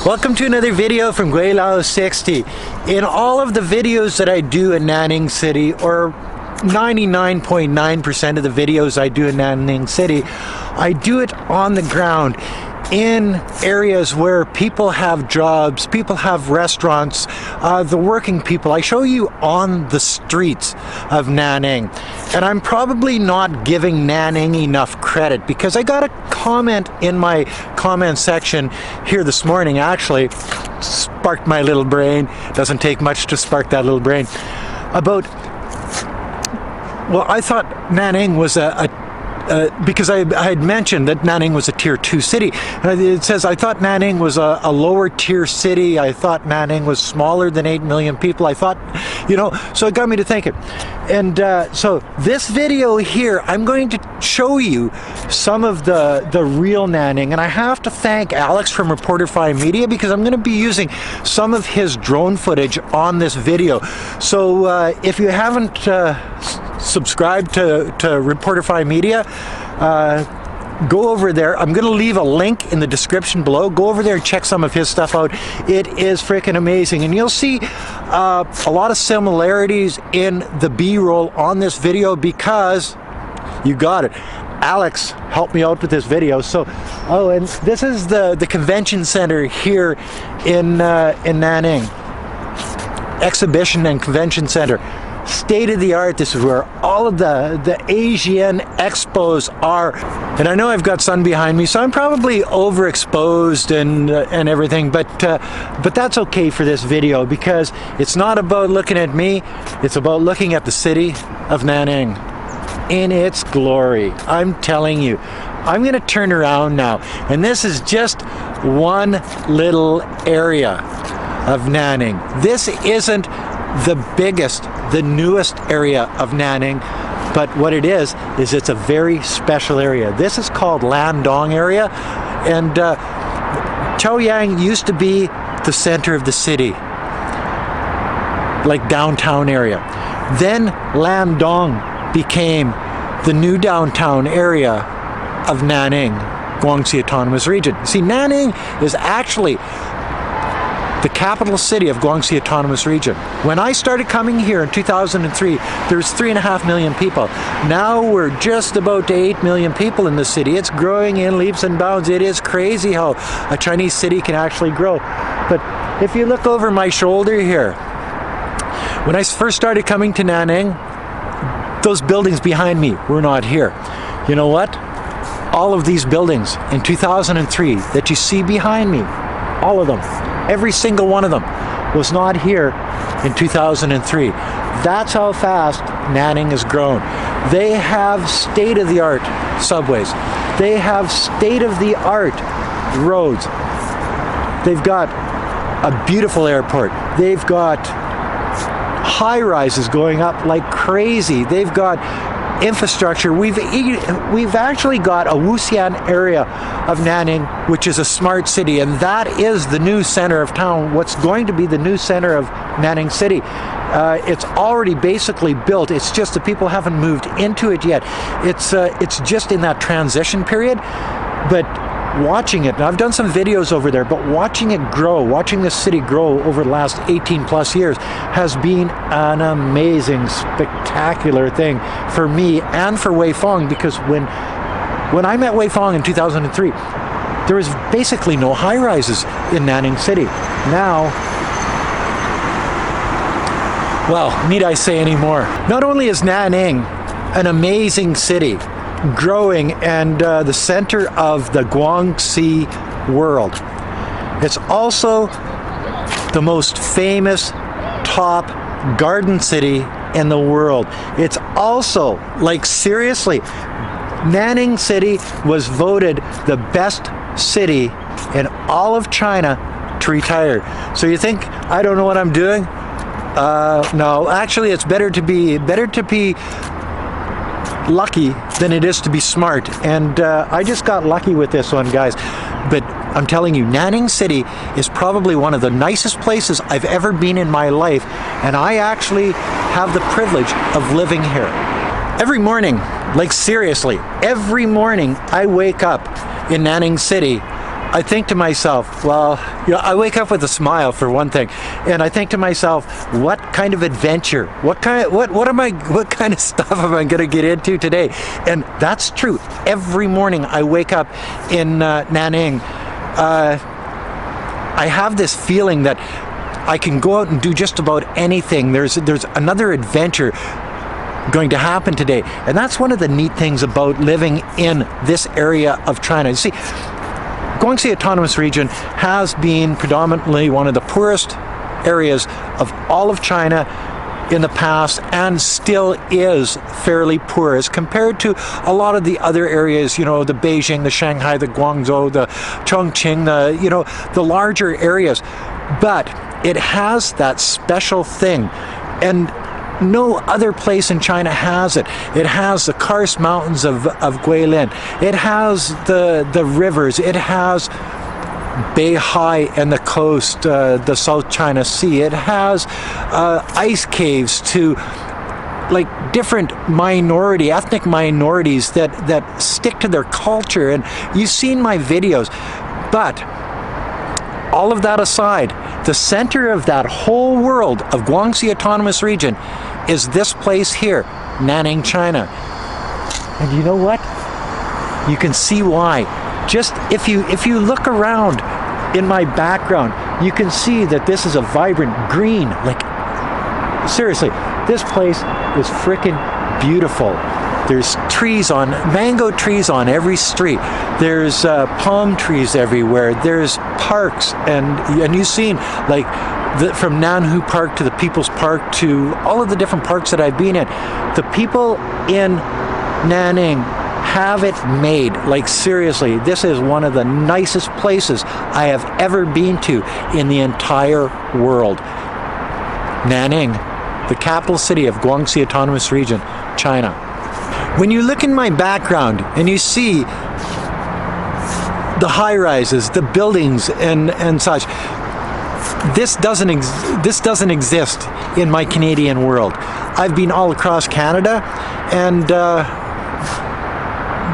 Welcome to another video from Gweilo 60. In all of the videos that I do in Nanning City, or 99.9% of the videos I do in Nanning City, I do it on the ground in areas where people have jobs, people have restaurants, the working people. I show you on the streets of Nanning. And I'm probably not giving Nanning enough credit because I got a comment in my comment section here this morning, actually sparked my little brain. Doesn't take much to spark that little brain. About, well, I thought Nanning was because I had mentioned that Nanning was a tier 2 city. It says, I thought Nanning was a lower tier city. I thought Nanning was smaller than 8 million people. I thought, you know, so it got me to thinking. And so this video here, I'm going to show you some of the real Nanning. And I have to thank Alex from Reporterfy Media because I'm going to be using some of his drone footage on this video. So if you haven't subscribe to Reporterfy Media, go over there. I'm going to leave a link in the description below. Go over there and check some of his stuff out. It is freaking amazing, and you'll see a lot of similarities in the B-roll on this video because you got it. Alex helped me out with this video. So, oh, and this is the convention center here in Nanning. Exhibition and Convention Center. State of the art. This is where all of the Asian expos are. And I know I've got sun behind me, so I'm probably overexposed and everything, but that's okay for this video because it's not about looking at me, it's about looking at the city of Nanning in its glory. I'm telling you. I'm going to turn around now, and this is just one little area of Nanning. This isn't the biggest, the newest area of Nanning, but what it is it's a very special area. This is called Lam Dong area, and Chaoyang used to be the center of the city, like downtown area. Then Lam Dong became the new downtown area of Nanning, Guangxi Autonomous Region. See, Nanning is actually the capital city of Guangxi Autonomous Region. When I started coming here in 2003, there was 3.5 million people. Now we're just about to 8 million people in the city. It's growing in leaps and bounds. It is crazy how a Chinese city can actually grow. But if you look over my shoulder here, when I first started coming to Nanning, those buildings behind me were not here. You know what? All of these buildings in 2003 that you see behind me, all of them, every single one of them was not here in 2003. That's how fast Nanning has grown. They have state-of-the-art subways. They have state-of-the-art roads. They've got a beautiful airport. They've got high-rises going up like crazy. They've got infrastructure. We've actually got a Wuxian area of Nanning, which is a smart city, and that is the new center of town, what's going to be the new center of Nanning City. It's already basically built. It's just that people haven't moved into it yet. It's just in that transition period, but watching it, and I've done some videos over there, but watching it grow, watching this city grow over the last 18 plus years has been an amazing, spectacular thing for me and for Weifang, because when I met Weifang in 2003, there was basically no high-rises in Nanning City. Now, well, need I say any more? Not only is Nanning an amazing city, growing and the center of the Guangxi world, it's also the most famous top garden city in the world. It's also, like, seriously, Nanning City was voted the best city in all of China to retire. So you think I don't know what I'm doing? No, actually, it's better to be lucky than it is to be smart, and I just got lucky with this one, guys. But I'm telling you, Nanning City is probably one of the nicest places I've ever been in my life, and I actually have the privilege of living here. Every morning, like seriously, every morning I wake up in Nanning City I think to myself, well, I wake up with a smile for one thing, and I think to myself, what kind of adventure, what kind of stuff am I going to get into today? And that's true. Every morning I wake up in Nanning, I have this feeling that I can go out and do just about anything. There's another adventure going to happen today, and that's one of the neat things about living in this area of China. You see, Guangxi Autonomous Region has been predominantly one of the poorest areas of all of China in the past, and still is fairly poor as compared to a lot of the other areas, the Beijing, the Shanghai, the Guangzhou, the Chongqing, the larger areas. But it has that special thing, and no other place in China has it. It has the karst mountains of Gweilo. It has the rivers. It has Beihai and the coast, the South China Sea. It has ice caves to different ethnic minorities that stick to their culture. And you've seen my videos, but all of that aside, the center of that whole world of Guangxi Autonomous Region is this place here, Nanning, China. And you know what? You can see why. Just if you look around in my background, you can see that this is a vibrant green. Seriously, this place is freaking beautiful. There's mango trees on every street. There's palm trees everywhere. There's parks, and you've seen from Nanhu Park to the People's Park to all of the different parks that I've been in. The people in Nanning have it made. Seriously, this is one of the nicest places I have ever been to in the entire world. Nanning, the capital city of Guangxi Autonomous Region, China. When you look in my background and you see the high-rises, the buildings and such, this doesn't exist in my Canadian world. I've been all across Canada, and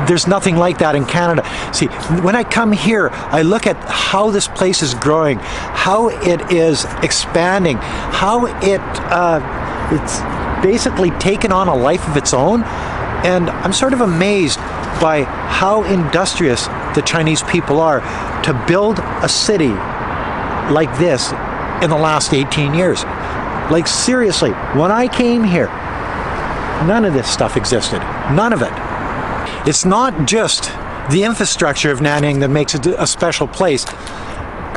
there's nothing like that in Canada. See, when I come here, I look at how this place is growing, how it is expanding, how it's basically taken on a life of its own. And I'm sort of amazed by how industrious the Chinese people are to build a city like this in the last 18 years. Seriously, when I came here, none of this stuff existed. None of it. It's not just the infrastructure of Nanning that makes it a special place.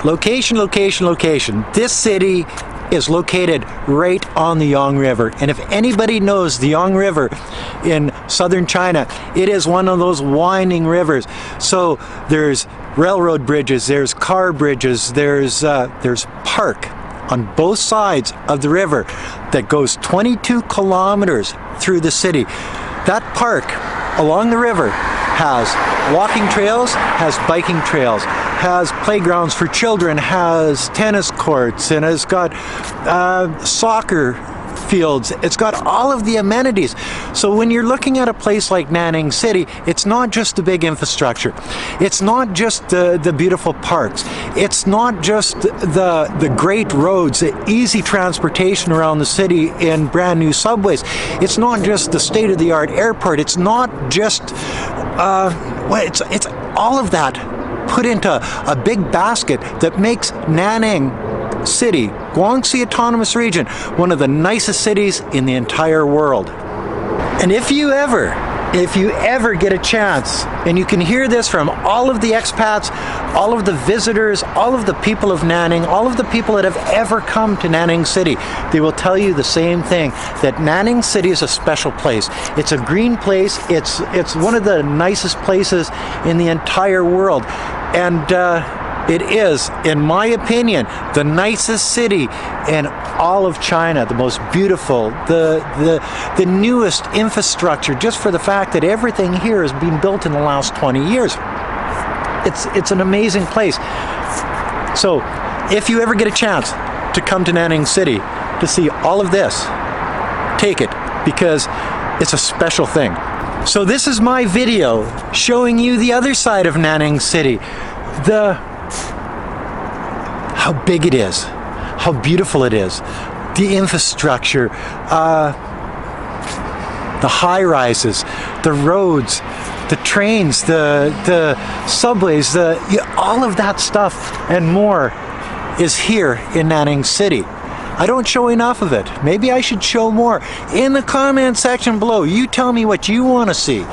Location, location, location. This city is located right on the Yangtze River. And if anybody knows the Yangtze River in southern China, it is one of those winding rivers. So there's railroad bridges, there's car bridges, there's park on both sides of the river that goes 22 kilometers through the city. That park along the river has walking trails, has biking trails, has playgrounds for children, has tennis courts, and has got soccer fields. It's got all of the amenities. So when you're looking at a place like Nanning City, it's not just the big infrastructure. It's not just the beautiful parks. It's not just the great roads, the easy transportation around the city in brand new subways. It's not just the state-of-the-art airport. It's not just it's all of that put into a big basket that makes Nanning City, Guangxi Autonomous Region, one of the nicest cities in the entire world. And if you ever get a chance, and you can hear this from all of the expats, all of the visitors, all of the people of Nanning, all of the people that have ever come to Nanning City, they will tell you the same thing, that Nanning City is a special place. It's a green place. It's one of the nicest places in the entire world. And it is, in my opinion, the nicest city in all of China, the most beautiful, the newest infrastructure, just for the fact that everything here has been built in the last 20 years. It's an amazing place. So if you ever get a chance to come to Nanning City to see all of this, take it, because it's a special thing. So this is my video showing you the other side of Nanning City. The how big it is, how beautiful it is, the infrastructure, the high-rises, the roads, the trains, the subways, all of that stuff and more is here in Nanning City. I don't show enough of it. Maybe I should show more. In the comment section below, you tell me what you want to see.